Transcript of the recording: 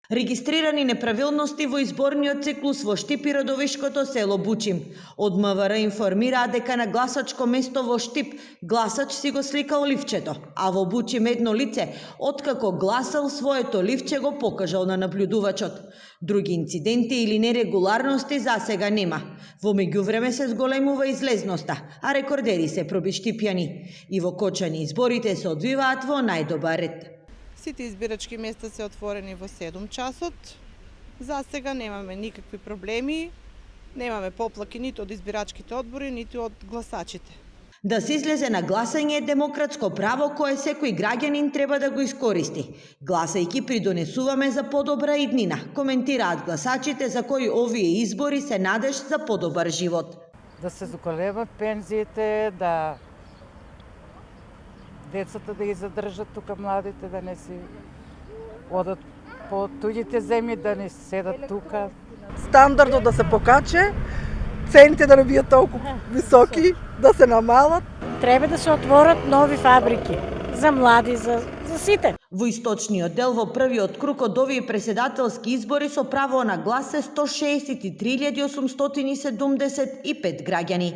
Регистрирани неправилности во изборниот циклус во Штип и родовишкото село Бучим. Од МВР информираат дека на гласачко место во Штип гласач си го сликал ливчето, а во Бучим едно лице, откако гласал, своето ливче го покажал на наблюдувачот. Други инциденти или нерегуларности засега нема. Во меѓувреме се зголемува излезноста, а рекордери се пробиштипјани. И во Кочани изборите се одвиваат во најдобар ред. Сите избирачки места се отворени во 7 часот. За сега немаме никакви проблеми, немаме поплаки ниту од избирачките одбори, ниту од гласачите. Да се излезе на гласање е демократско право кое секој граѓанин треба да го искористи. Гласајќи придонесуваме за подобра иднина, коментираат гласачите за кои овие избори се надеж за подобар живот. Да се зголемат пензиите, да децата да ги задржат тука, младите да не си одат по туѓите земји, да не седат тука. Стандардот да се покаче, цените да не бидат толку високи, да се намалат. Треба да се отворат нови фабрики за млади, за сите. Во источниот дел во првиот круг од овие преседателски избори со право на глас се 163.875 граѓани.